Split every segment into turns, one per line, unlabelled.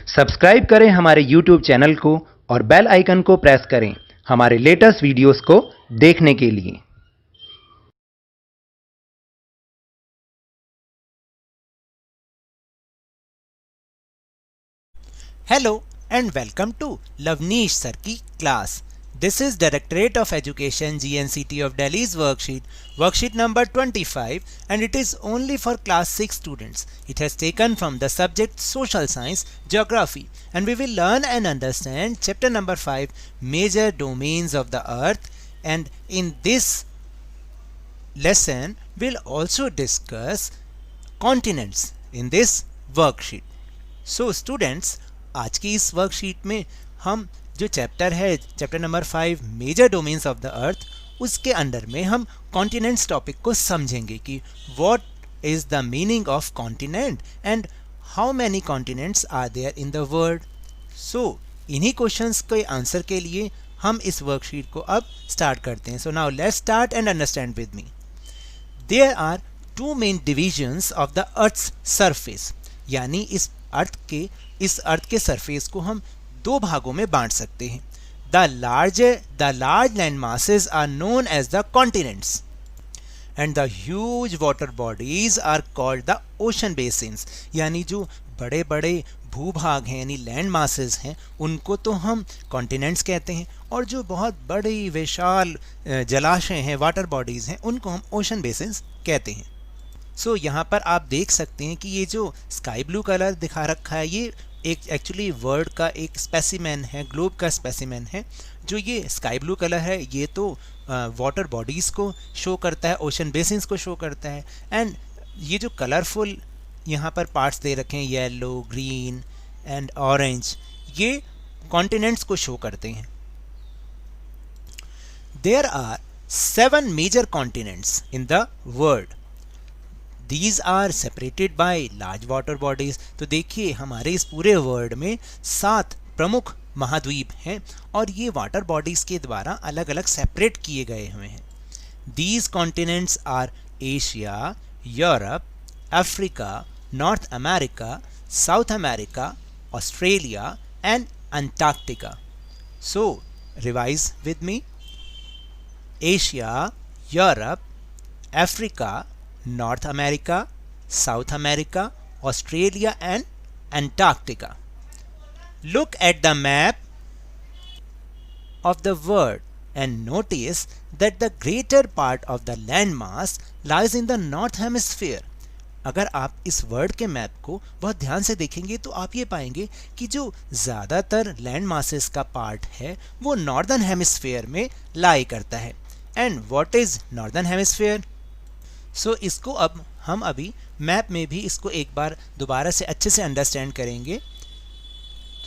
Subscribe करें हमारे YouTube channel को और बेल आइकन को प्रेस करें हमारे लेटेस्ट वीडियोस को देखने के लिए।
Hello and welcome to Lavneesh Sir की class. This is Directorate of Education GNCT of Delhi's worksheet number 25, and it is only for class 6 students. It has taken from the subject Social Science Geography, and we will learn and understand chapter number 5, Major Domains of the Earth, and in this lesson we'll also discuss continents in this worksheet. So students, आज की इस worksheet में हम जो chapter है chapter number 5 major domains of the earth, उसके under में हम कॉन्टिनेंट्स टॉपिक को समझेंगे कि what is the meaning of continent and how many continents are there in the world. So इन्हीं क्वेश्चंस के आंसर के लिए हम इस वर्कशीट को अब स्टार्ट करते हैं। So now let's start and understand with me. There are two main divisions of the earth's surface, यानी इस अर्थ के सरफेस को हम दो भागों में बांट सकते हैं। The large land masses are known as the continents and the huge water bodies are called the ocean basins, यानी जो बड़े बड़े भूभाग हैं यानी लैंड मासेस हैं उनको तो हम कॉन्टिनेंट्स कहते हैं, और जो बहुत बड़ी विशाल जलाशय हैं वाटर बॉडीज हैं उनको हम ओशन बेसिन्स कहते हैं। सो यहाँ पर आप देख सकते हैं कि ये जो स्काई ब्लू कलर दिखा रखा है ये एक एक्चुअली वर्ल्ड का एक स्पेसिमेन है, ग्लोब का स्पेसिमेन है। जो ये स्काई ब्लू कलर है ये तो वाटर बॉडीज़ को शो करता है, ओशन बेसिन्स को शो करता है, एंड ये जो कलरफुल यहाँ पर पार्ट्स दे रखे हैं येलो, ग्रीन एंड ऑरेंज, ये कॉन्टिनेंट्स को शो करते हैं। There are 7 major continents in the world. These are separated by large water bodies। तो देखिए हमारे इस पूरे वर्ल्ड में 7 प्रमुख महाद्वीप हैं और ये वाटर बॉडीज के द्वारा अलग अलग सेपरेट किए गए हुए हैं। These continents are Asia, Europe, Africa, North America, South America, Australia and Antarctica। So revise with me: Asia, Europe, Africa, North America, South America, Australia and Antarctica. Look at the map of the world and notice that the greater part of the landmass lies in the north hemisphere। अगर आप इस world के map को बहुत ध्यान से देखेंगे तो आप ये पाएंगे कि जो ज़्यादातर लैंड मासेस का पार्ट है वो नॉर्दर्न हेमिस्फीयर में लाई करता है। And what is northern hemisphere? So इसको अब हम अभी मैप में भी इसको एक बार दोबारा से अच्छे से अंडरस्टैंड करेंगे।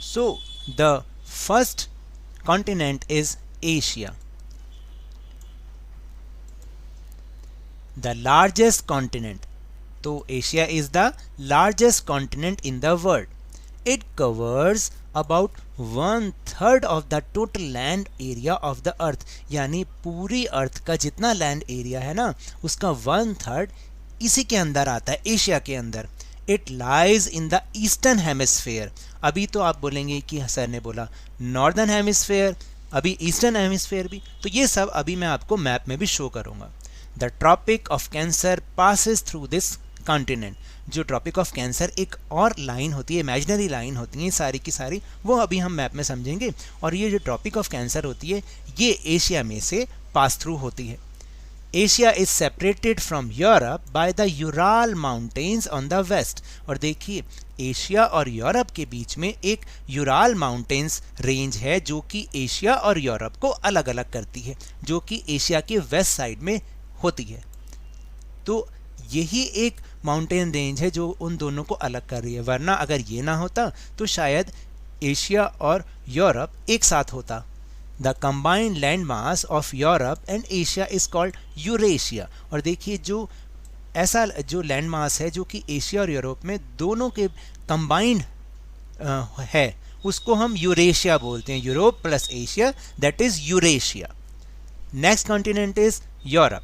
So the first continent is Asia, the largest continent. तो Asia is the largest continent in the world. It covers about 1/3 of the total land area of the earth, यानी पूरी अर्थ का जितना लैंड एरिया है ना उसका 1/3 इसी के अंदर आता है, एशिया के अंदर। It lies in the eastern hemisphere. अभी तो आप बोलेंगे कि सर ने बोला नॉर्दर्न हेमिस्फीयर, अभी ईस्टर्न हेमिस्फीयर भी, तो ये सब अभी मैं आपको मैप में भी शो करूँगा। The tropic of cancer passes through this continent. जो ट्रॉपिक ऑफ कैंसर एक और लाइन होती है, इमेजिनरी लाइन होती है सारी की सारी, वो अभी हम मैप में समझेंगे। और ये जो ट्रॉपिक ऑफ कैंसर होती है ये एशिया में से पास थ्रू होती है। Asia is separated from Europe by the Ural mountains on the west. और देखिए एशिया और यूरोप के बीच में एक यूराल माउंटेन्स रेंज है जो कि एशिया और यूरोप को अलग अलग करती है, जो कि एशिया के वेस्ट साइड में होती है। तो यही एक माउंटेन रेंज है जो उन दोनों को अलग कर रही है, वरना अगर ये ना होता तो शायद एशिया और यूरोप एक साथ होता। The combined land mass of Europe and Asia is called Eurasia. और देखिए जो ऐसा जो लैंड मास है जो कि एशिया और यूरोप में दोनों के कंबाइंड है उसको हम यूरेशिया बोलते हैं। Europe plus Asia, that is Eurasia. Next continent is Europe.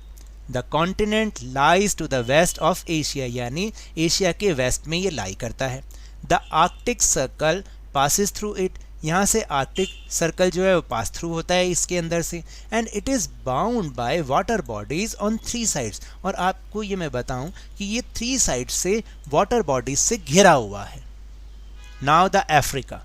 The continent lies to the west of Asia, यानी एशिया के वेस्ट में ये लाई करता है। The Arctic circle passes through it, यहाँ से आर्कटिक सर्कल जो है वो पास थ्रू होता है इसके अंदर से, and it is bound by water bodies on 3 sides. और आपको ये मैं बताऊं कि ये 3 साइड से वाटर बॉडीज से घिरा हुआ है। Now the Africa,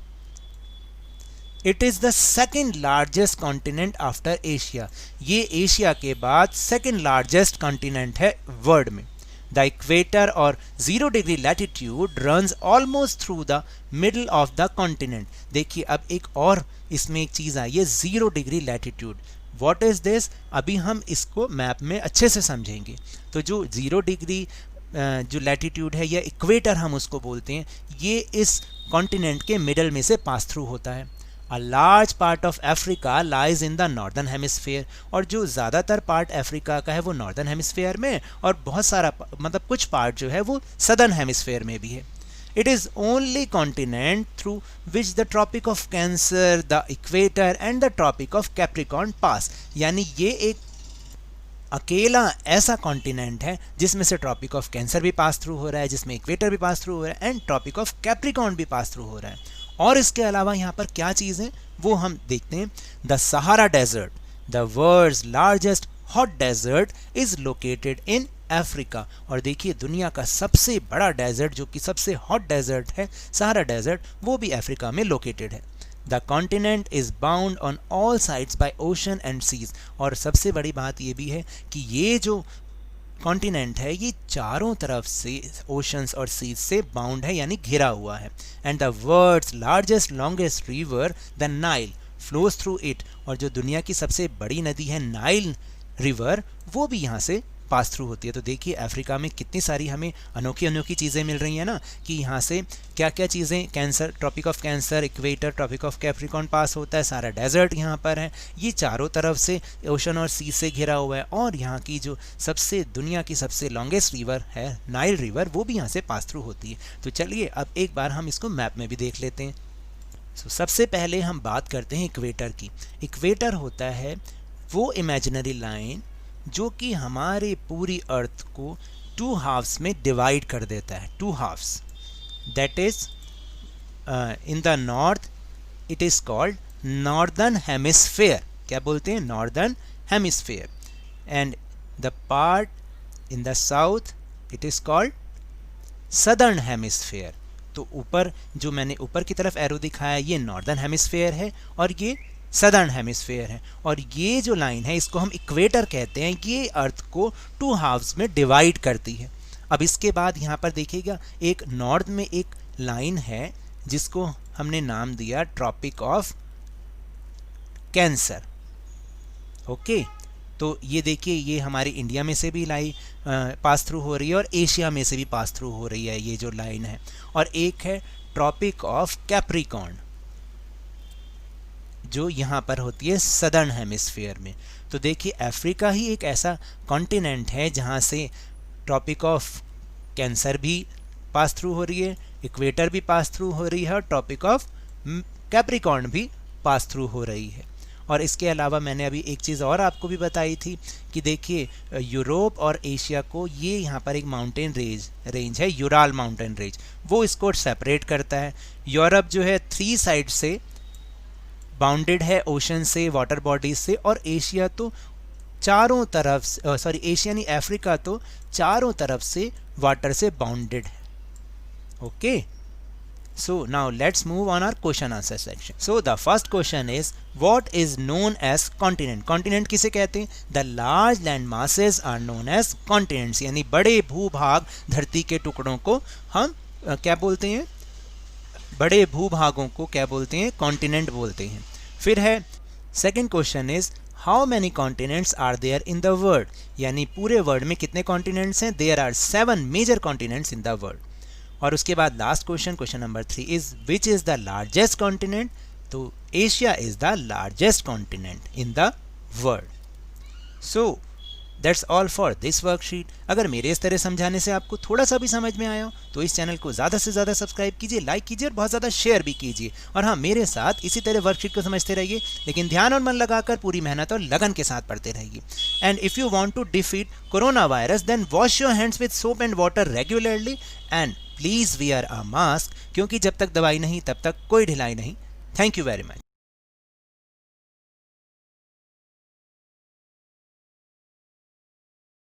it is the second largest continent after Asia. ये एशिया के बाद सेकेंड लार्जेस्ट कॉन्टिनेंट है वर्ल्ड में। द इक्वेटर और 0 degree latitude runs almost through the middle of the continent. देखिए अब एक और इसमें एक चीज़ आई है, 0 degree latitude. What is this? अभी हम इसको मैप में अच्छे से समझेंगे। तो जो 0 डिग्री जो लैटिट्यूड है या इक्वेटर हम उसको बोलते हैं, ये इस कॉन्टिनेंट के मिडल में से पास थ्रू होता है। A large part of Africa lies in the northern hemisphere, और जो ज़्यादातर पार्ट अफ्रीका का है वो नॉर्दर्न हेमिस्फेयर में, और बहुत सारा मतलब कुछ पार्ट जो है वो सदर्न हेमिस्फेयर में भी है। It is only continent through which the Tropic of Cancer, the Equator and the Tropic of Capricorn pass। यानी ये एक अकेला ऐसा कॉन्टिनेंट है जिसमें से ट्रॉपिक ऑफ कैंसर भी पास थ्रू हो रहा है, जिसमें इक्वेटर भी पास थ्रू हो रहा है एंड ट्रॉपिक ऑफ कैप्रिकॉर्न भी पास थ्रू हो रहा है। और इसके अलावा यहाँ पर क्या चीज़ है वो हम देखते हैं। The Sahara desert, the world's largest hot desert, is located in Africa. और देखिए दुनिया का सबसे बड़ा डेजर्ट जो कि सबसे हॉट डेजर्ट है, सहारा डेजर्ट, वो भी अफ्रीका में लोकेटेड है। The continent is bound on all sides by ocean and seas. और सबसे बड़ी बात ये भी है कि ये जो कॉन्टिनेंट है ये चारों तरफ से ओशंस और सीज से बाउंड है, यानी घिरा हुआ है। And the world's largest longest river the Nile flows through it. और जो दुनिया की सबसे बड़ी नदी है नाइल रिवर, वो भी यहाँ से पास थ्रू होती है। तो देखिए अफ्रीका में कितनी सारी हमें अनोखी अनोखी चीज़ें मिल रही हैं ना, कि यहाँ से क्या क्या चीज़ें, Cancer, tropic of Cancer, equator, tropic of Capricorn pass होता है, सारा डेजर्ट यहाँ पर है, ये चारों तरफ से ओशन और सी से घिरा हुआ है। और यहाँ की जो सबसे दुनिया की सबसे लॉन्गेस्ट रिवर है नाइल रिवर, वो भी यहाँ से पास थ्रू होती है। तो चलिए अब एक बार हम इसको मैप में भी देख लेते हैं। सबसे पहले हम बात करते हैं इक्वेटर की। इक्वेटर होता है वो इमेजिनरी लाइन जो कि हमारे पूरी अर्थ को 2 हाफ्स में डिवाइड कर देता है, 2 halves. That is in the north it is called northern hemisphere. क्या बोलते हैं? Northern hemisphere. And the part in the south it is called southern hemisphere. तो ऊपर जो मैंने ऊपर की तरफ एरो दिखाया ये नॉर्दर्न हेमिस्फेयर है और ये सदर्न हेमिस्फेयर है। और ये जो लाइन है इसको हम इक्वेटर कहते हैं, ये अर्थ को 2 हाफ्स में डिवाइड करती है। अब इसके बाद यहाँ पर देखिएगा एक नॉर्थ में एक लाइन है जिसको हमने नाम दिया ट्रॉपिक ऑफ कैंसर। ओके, तो ये देखिए ये हमारे इंडिया में से भी लाइन पास थ्रू हो रही है और एशिया में से भी पास थ्रू हो रही है ये जो लाइन है। और एक है ट्रॉपिक ऑफ कैप्रिकॉर्न जो यहाँ पर होती है सदर्न हेमिस्फीयर में। तो देखिए अफ्रीका ही एक ऐसा कॉन्टिनेंट है जहाँ से ट्रॉपिक ऑफ कैंसर भी पास थ्रू हो रही है, इक्वेटर भी पास थ्रू हो रही है और ट्रॉपिक ऑफ कैप्रिकॉर्न भी पास थ्रू हो रही है। और इसके अलावा मैंने अभी एक चीज़ और आपको भी बताई थी कि देखिए यूरोप और एशिया को ये यहाँ पर एक माउंटेन रेंज है, यूराल माउंटेन रेंज, वो इसको सेपरेट करता है। यूरोप जो है 3 साइड से बाउंडेड है ओशन से, वाटर बॉडीज से, और एशिया तो चारों तरफ से एशिया नहीं अफ्रीका तो चारों तरफ से वाटर से बाउंडेड है। Okay, so now let's move on our question answer section. So the first question is what is known as continent? Continent किसे कहते हैं? The large land masses are known as continents, यानी बड़े भूभाग धरती के टुकड़ों को हम क्या बोलते हैं? बड़े भूभागों को क्या बोलते हैं? कॉन्टिनेंट बोलते हैं। फिर है second question is how many continents are there in the world, यानी पूरे वर्ल्ड में कितने कॉन्टिनेंट्स हैं? There are 7 major continents in the world. और उसके बाद last question number 3 is which is the largest continent? तो Asia is the largest continent in the world. So that's all for this worksheet. अगर मेरे इस तरह समझाने से आपको थोड़ा सा भी समझ में आया हो तो इस चैनल को ज़्यादा से ज़्यादा सब्सक्राइब कीजिए, लाइक कीजिए और बहुत ज़्यादा शेयर भी कीजिए। और हाँ, मेरे साथ इसी तरह वर्कशीट को समझते रहिए, लेकिन ध्यान और मन लगाकर पूरी मेहनत और लगन के साथ पढ़ते रहिए। And if you want to defeat corona virus then wash your hands with soap and water regularly and please wear a mask, क्योंकि जब तक दवाई नहीं तब तक कोई ढिलाई नहीं। Thank you very much.